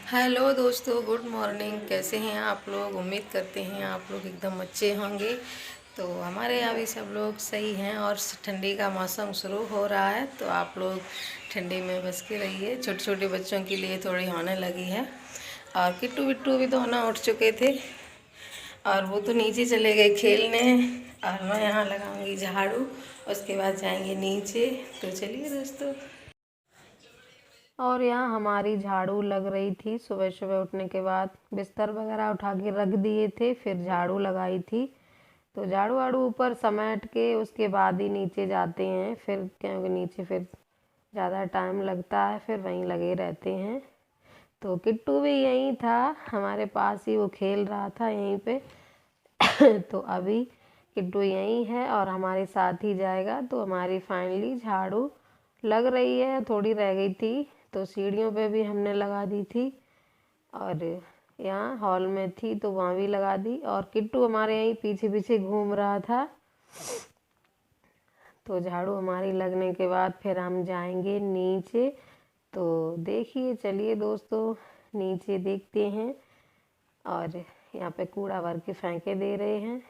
Hello दोस्तों, good morning. कैसे हैं आप लोग? उम्मीद करते हैं आप लोग एकदम अच्छे होंगे। तो हमारे यहाँ भी सब लोग सही हैं और ठंडी का मौसम शुरू हो रहा है, तो आप लोग ठंडी में बच के रहिए। छोटे छोटे बच्चों के लिए थोड़ी होने लगी है। और किट्टू बिट्टू भी दोनों उठ चुके थे और वो तो नीचे चले गए खेलने। और मैं यहाँ लगाऊंगी झाड़ू, उसके बाद जाएंगे नीचे। तो चलिए दोस्तों। और यहाँ हमारी झाड़ू लग रही थी। सुबह सुबह उठने के बाद बिस्तर वगैरह उठा के रख दिए थे, फिर झाड़ू लगाई थी। तो झाड़ू वाड़ू ऊपर समेट के उसके बाद ही नीचे जाते हैं, फिर क्योंकि नीचे फिर ज़्यादा टाइम लगता है, फिर वहीं लगे रहते हैं। तो किट्टू भी यहीं था, हमारे पास ही वो खेल रहा था यहीं पे। तो अभी किट्टू यहीं है और हमारे साथ ही जाएगा। तो हमारी फाइनली झाड़ू लग रही है, थोड़ी रह गई थी तो सीढ़ियों पे भी हमने लगा दी थी, और यहाँ हॉल में थी तो वहाँ भी लगा दी। और किट्टू हमारे यहीं पीछे पीछे घूम रहा था। तो झाड़ू हमारी लगने के बाद फिर हम जाएंगे नीचे। तो देखिए, चलिए दोस्तों नीचे देखते हैं। और यहाँ पे कूड़ा भर के फेंके दे रहे हैं।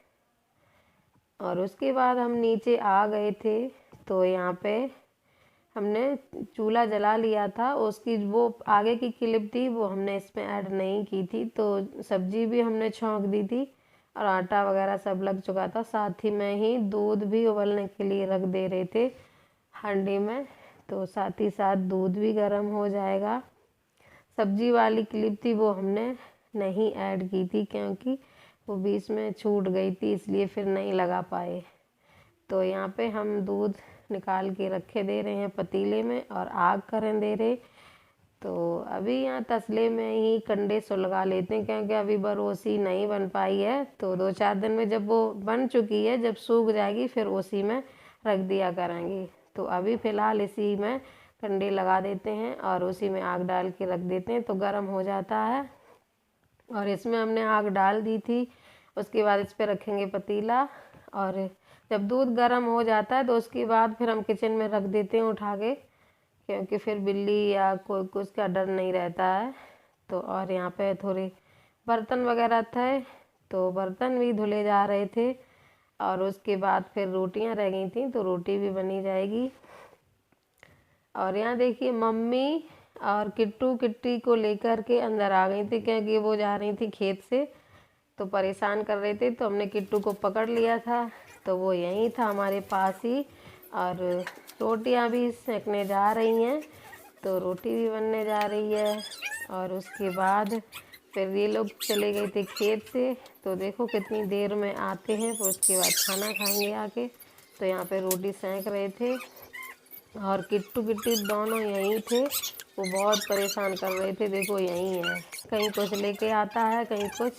और उसके बाद हम नीचे आ गए थे। तो यहाँ पे हमने चूल्हा जला लिया था, उसकी वो आगे की क्लिप थी वो हमने इसमें ऐड नहीं की थी। तो सब्जी भी हमने छौंक दी थी और आटा वगैरह सब लग चुका था। साथ ही में ही दूध भी उबलने के लिए रख दे रहे थे हांडी में। तो साथ ही साथ दूध भी गर्म हो जाएगा। सब्जी वाली क्लिप थी वो हमने नहीं ऐड की थी क्योंकि वो बीच में छूट गई थी, इसलिए फिर नहीं लगा पाए। तो यहाँ पे हम दूध निकाल के रखे दे रहे हैं पतीले में और आग करने दे रहे। तो अभी यहाँ तसले में ही कंडे सुलगा लेते हैं क्योंकि अभी बरोसी नहीं बन पाई है। तो 2-4 दिन में जब वो बन चुकी है, जब सूख जाएगी, फिर उसी में रख दिया करेंगे। तो अभी फ़िलहाल इसी में कंडे लगा देते हैं और उसी में आग डाल के रख देते हैं, तो गर्म हो जाता है। और इसमें हमने आग डाल दी थी। उसके बाद इस पर रखेंगे पतीला, और जब दूध गर्म हो जाता है तो उसके बाद फिर हम किचन में रख देते हैं उठा के, क्योंकि फिर बिल्ली या कोई कुछ का डर नहीं रहता है। तो और यहाँ पे थोड़े बर्तन वगैरह थे, तो बर्तन भी धुले जा रहे थे। और उसके बाद फिर रोटियां रह गई थी, तो रोटी भी बनी जाएगी। और यहाँ देखिए, मम्मी और किट्टू किट्टी को लेकर के अंदर आ गई थी क्योंकि वो जा रही थी खेत से, तो परेशान कर रहे थे। तो हमने किट्टू को पकड़ लिया था, तो वो यहीं था हमारे पास ही। और रोटियां भी सेकने जा रही हैं, तो रोटी भी बनने जा रही है। और उसके बाद फिर ये लोग चले गए थे खेत से, तो देखो कितनी देर में आते हैं। फिर उसके बाद खाना खाएंगे आके। तो यहाँ पे रोटी सेक रहे थे और किट्टू किट्टी दोनों यहीं थे। वो बहुत परेशान कर रहे थे, देखो यहीं है, कहीं कुछ लेके आता है, कहीं कुछ,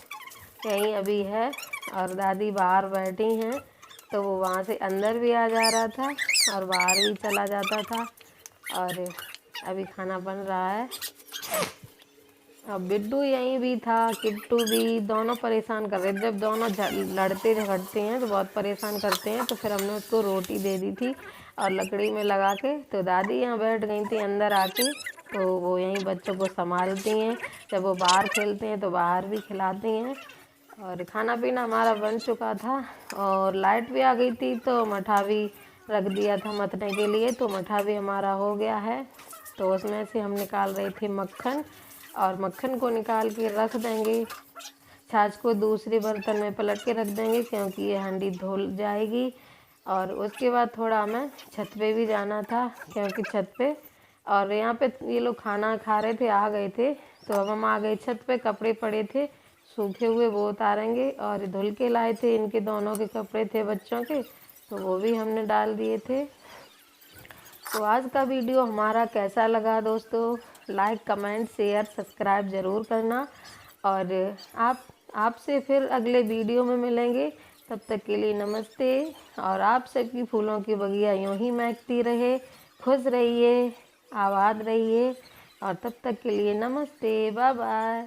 यहीं अभी है। और दादी बाहर बैठी हैं, तो वो वहाँ से अंदर भी आ जा रहा था और बाहर भी चला जाता था। और अभी खाना बन रहा है। अब बिट्टू यहीं भी था, किट्टू भी, दोनों परेशान कर रहे थे। जब दोनों लड़ते झगड़ते हैं तो बहुत परेशान करते हैं। तो फिर हमने उसको रोटी दे दी थी और लकड़ी में लगा के। तो दादी यहाँ बैठ गई थी अंदर आके, तो वो यहीं बच्चों को संभालती हैं। जब वो बाहर खेलते हैं तो बाहर भी खिलाती हैं। और खाना पीना हमारा बन चुका था और लाइट भी आ गई थी, तो मठा भी रख दिया था मथने के लिए। तो मठा भी हमारा हो गया है। तो उसमें से हम निकाल रहे थे मक्खन, और मक्खन को निकाल के रख देंगे। छाछ को दूसरे बर्तन में पलट के रख देंगे क्योंकि ये हांडी धुल जाएगी। और उसके बाद थोड़ा हमें छत पे भी जाना था क्योंकि छत पे, और यहाँ पे ये लोग खाना खा रहे थे, आ गए थे। तो अब हम आ गए छत पे। कपड़े पड़े थे सूखे हुए, वो उतारेंगे। और धुल के लाए थे, इनके दोनों के कपड़े थे बच्चों के, तो वो भी हमने डाल दिए थे। तो आज का वीडियो हमारा कैसा लगा दोस्तों? लाइक, कमेंट, शेयर, सब्सक्राइब ज़रूर करना। और आपसे फिर अगले वीडियो में मिलेंगे। तब तक के लिए नमस्ते। और आप सबकी फूलों की बगिया यूँ ही महकती रहे। खुश रहिए, आबाद रहिए। और तब तक के लिए नमस्ते, बाय बाय।